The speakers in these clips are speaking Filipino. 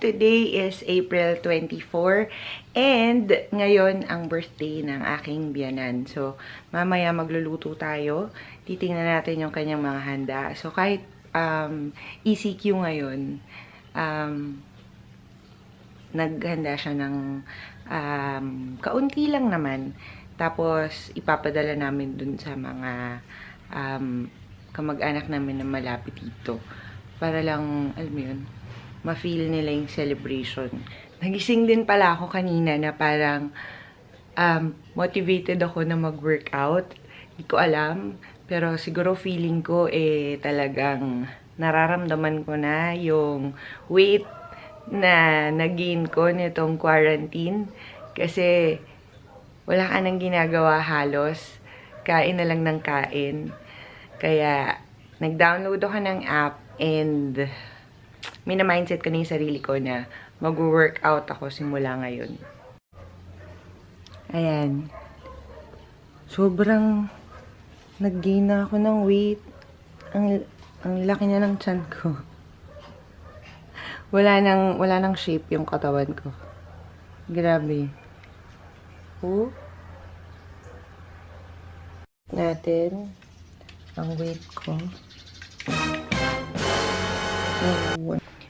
today is April 24 and ngayon ang birthday ng aking biyenan. So, mamaya magluluto tayo. Titingnan natin yung kanyang mga handa. So, kahit ECQ ngayon, naghanda siya ng kaunti lang naman. Tapos, ipapadala namin dun sa mga kamag-anak namin na malapit dito. Para lang, alam mo yun, ma-feel nila yung celebration. Nagising din pala ako kanina na parang motivated ako na mag-workout. Hindi ko alam. Pero siguro feeling ko talagang nararamdaman ko na yung weight na nag-gain ko nitong quarantine. Kasi wala ka nang ginagawa halos. Kain na lang ng kain. Kaya nag-download ako ng app and mina-mindset ko na yung sarili ko na mag-workout ako simula ngayon. Ayan. Sobrang nag-gain na ako ng weight. Ang laki na ng tiyan ko. Wala nang shape yung katawan ko. Grabe. Oh. Natin ang weight ko.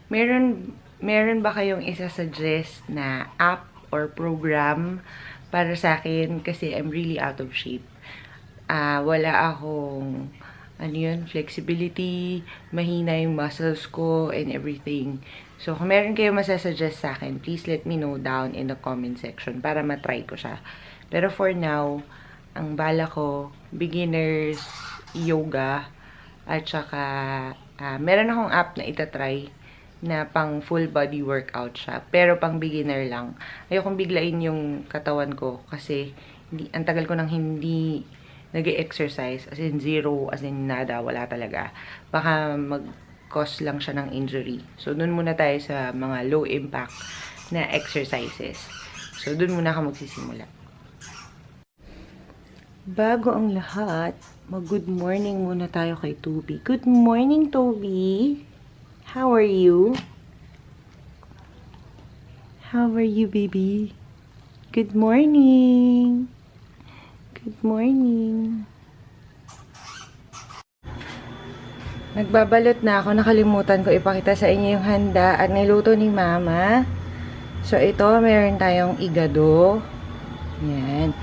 Meron ba kayong isa-suggest na app or program para sa akin? Kasi I'm really out of shape. Wala akong, flexibility, mahina yung muscles ko, and everything. So, kung meron kayong masasuggest sa akin, please let me know down in the comment section para matry ko siya. Pero for now, ang bala ko, beginners yoga, at saka, meron akong app na itatry na pang full body workout siya. Pero pang beginner lang. Ayokong biglain yung katawan ko kasi ang tagal ko nang hindi nag-exercise. As in zero, as in nada, wala talaga. Baka mag-cause lang siya ng injury. So, dun muna tayo sa mga low impact na exercises. So, dun muna ako magsisimula. Bago ang lahat, mag-good morning muna tayo kay Toby. Good morning, Toby! How are you? How are you, baby? Good morning! Good morning! Nagbabalot na ako. Nakalimutan ko ipakita sa inyo yung handa at niluto ni Mama. So, ito, meron tayong igado. Yan.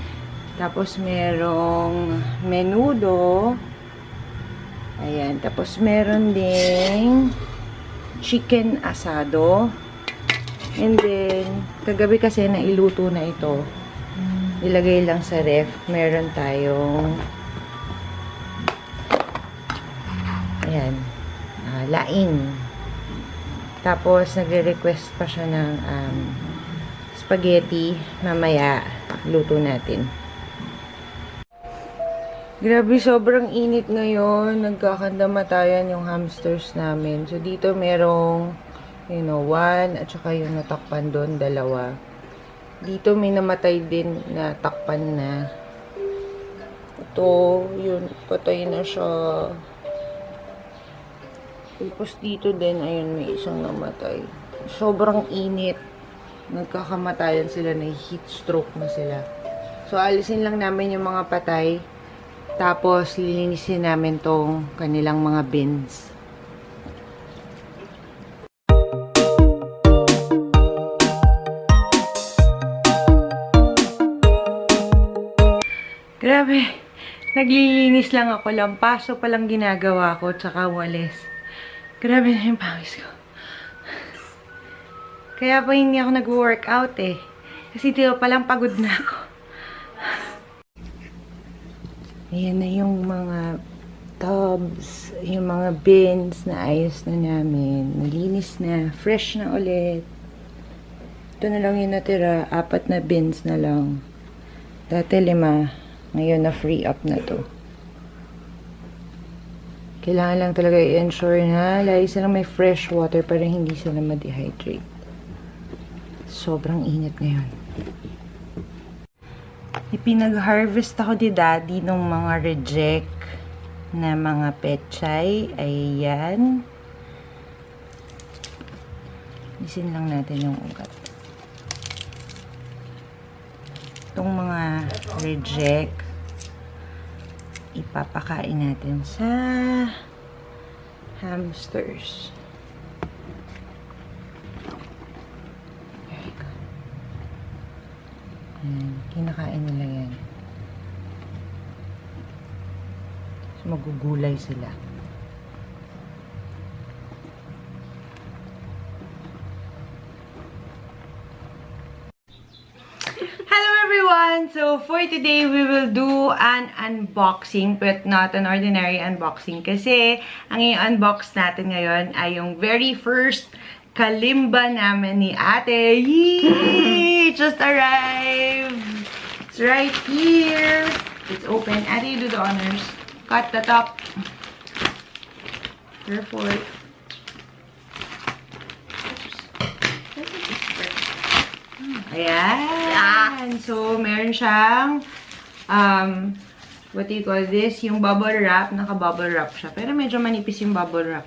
Tapos, merong menudo. Ayan. Tapos, meron ding chicken asado. And then, kagabi kasi nailuto na ito. Ilagay lang sa ref. Meron tayong ayan. Laing. Tapos, nagre-request pa siya ng spaghetti. Mamaya, luto natin. Grabe, sobrang init ngayon. Nagkakandamatayan yung hamsters namin. So, dito merong, one, at saka yung natakpan doon, dalawa. Dito may namatay din na takpan na. Ito, yun, patay na siya. Tapos dito din, ayun, may isang namatay. Sobrang init. Nagkakamatayan sila, na heat stroke na sila. So, alisin lang namin yung mga patay. Tapos, lilinisin namin tong kanilang mga bins. Grabe. Naglilinis lang ako. Lampaso palang ginagawa ko. Tsaka walis. Grabe na yung pawis ko. Kaya pa hindi ako nag-workout eh. Kasi dito palang pagod na ako. Ayan na yung mga tubs, yung mga bins na ayos na namin. Nalinis na. Fresh na ulit. Ito na lang yung natira. 4 na bins na lang. Dati 5. Ngayon na free up na to. Kailangan lang talaga i-ensure na lagi silang may fresh water para hindi sila ma-dehydrate. Sobrang init ngayon. Ipinag-harvest ako ni Daddy ng mga reject na mga pechay. Ayan. Isin lang natin yung ugat. Itong mga reject, ipapakain natin sa hamsters. There you go. Ayan, kinakain nila yan. So, magugulay sila. So, for today, we will do an unboxing, but not an ordinary unboxing. Kasi, ang i-unbox natin ngayon ay yung very first kalimba namin ni ate. Yee! Just arrived! It's right here. It's open. Ate, you do the honors. Cut the top. Careful. Ayan. So, meron siyang, what do you call this? Yung bubble wrap. Naka-bubble wrap siya. Pero medyo manipis yung bubble wrap.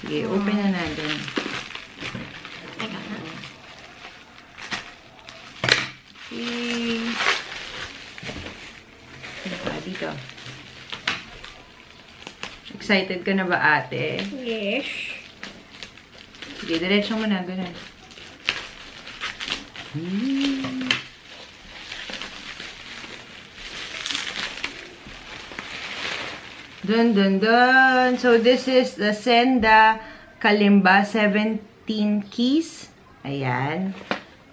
Sige, open na natin. Okay. Dito. Excited ka na ba, ate? Yes. Sige, diretso mo na. Ganun. Dun, dun, dun. So, this is the Senda Kalimba 17 keys. Ayan.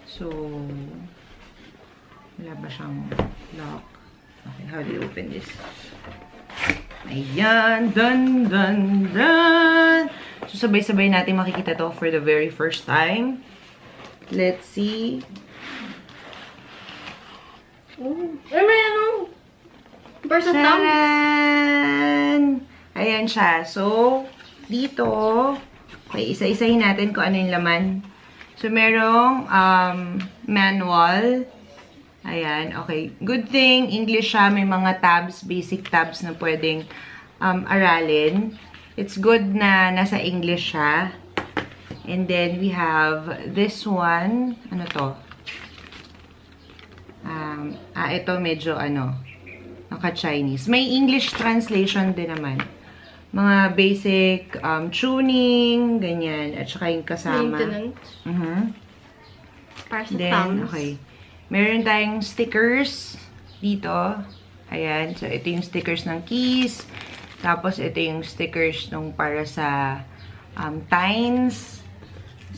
So, wala ba siyang lock? Okay, how do you open this? Ayan. Dun, dun, dun. So, sabay-sabay natin makikita to for the very first time. Let's see. Oh, may ano? Versus thumb. Ayan siya. So, dito, may isa-isahin natin kung ano yung laman. So, merong manual. Ayan, okay. Good thing, English siya. May mga tabs, basic tabs na pwedeng aralin. It's good na nasa English siya. And then, we have this one. Ano to? Ito medyo, naka-Chinese. May English translation din naman. Mga basic tuning, ganyan. At saka yung kasama. Maintenance. Para sa then, thumbs. okay. Meron tayong stickers dito. Ayan. So, ito yung stickers ng keys. Tapos, ito yung stickers nung para sa tines.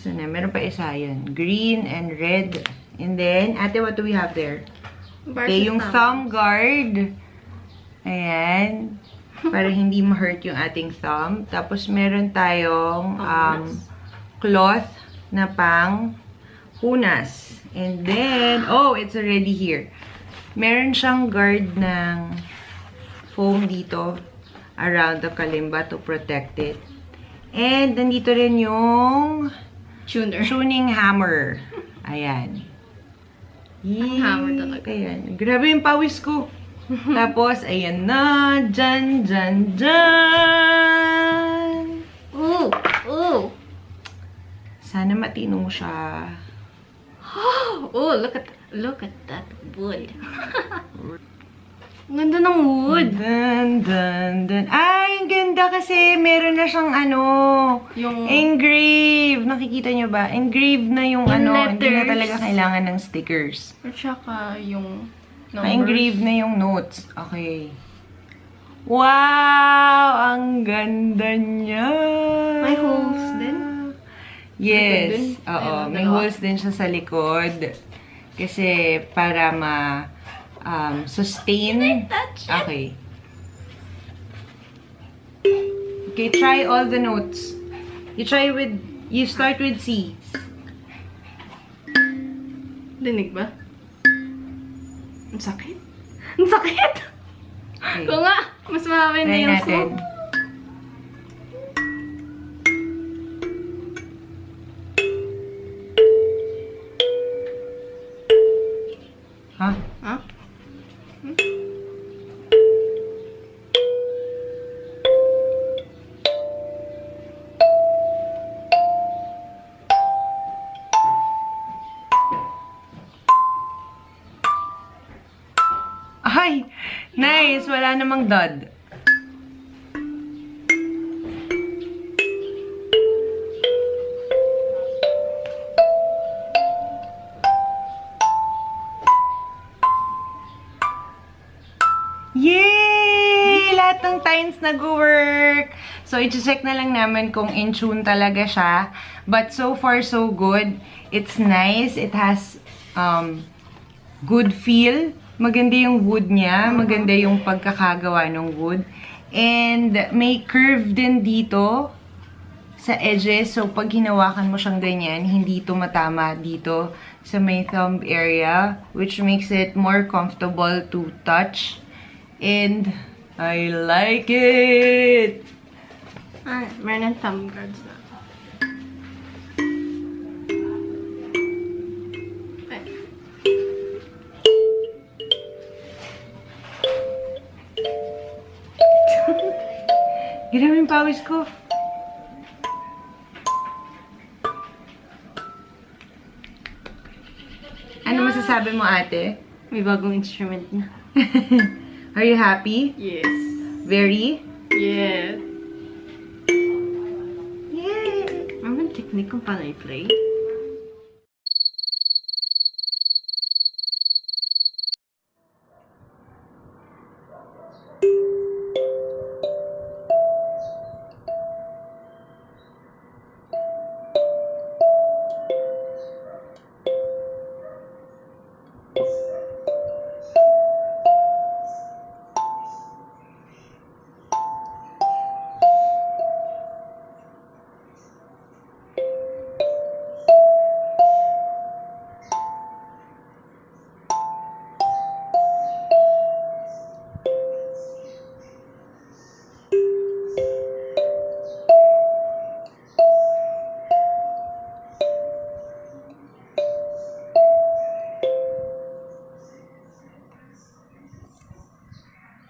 So, meron pa isa yun. Green and red. And then, ate, what do we have there? Okay, yung thumb guard. Ayan. Para hindi ma-hurt yung ating thumb. Tapos, meron tayong cloth na pang punas. And then, oh, it's already here. Meron siyang guard ng foam dito around the kalimba to protect it. And, nandito rin yung tuning hammer. Ayan. Hammer talaga. Ayan. Grabe yung pawis ko. Tapos, ayan na. Dyan, dyan, dyan. Ooh! Ooh! Sana matino siya. Oh, look at that wood. Ganda ng wood. Dun, dun, dun. Ay, ang ganda kasi meron na siyang Yung engrave. Nakikita nyo ba? Engraved na yung letters. Hindi na talaga kailangan ng stickers. At saka yung numbers. Na-engrave na yung notes. Okay. Wow! Ang ganda niya! May holes din? Yes. Din? Oo. Ayun, May dalawa. holes din siya sa likod. Kasi para sustain. Can I touch it? Okay. Okay, try all the notes. You start with C. Dinig ba? Ang sakit. Ang sakit! Okay. Kung nga, mas marami na Try yung natin. smoke. Ha? Ha? Ay! Nice! Wala namang dud. Yay! Lahat ng times nag-work! So, i-check na lang namin kung in tune talaga siya. But so far, so good. It's nice. It has good feel. Maganda yung wood niya. Maganda yung pagkakagawa ng wood. And may curve din dito sa edges. So, pag hinawakan mo siyang ganyan, hindi tumatama dito sa may thumb area, which makes it more comfortable to touch. And I like it! Ah, meron ng thumb guards na. Ay. Grabe yung pawis ko. Ano masasabi mo, ate? May bagong instrument na. Are you happy? Yes. Very? Yes. Yay! Ano yung technique kung paano i-play?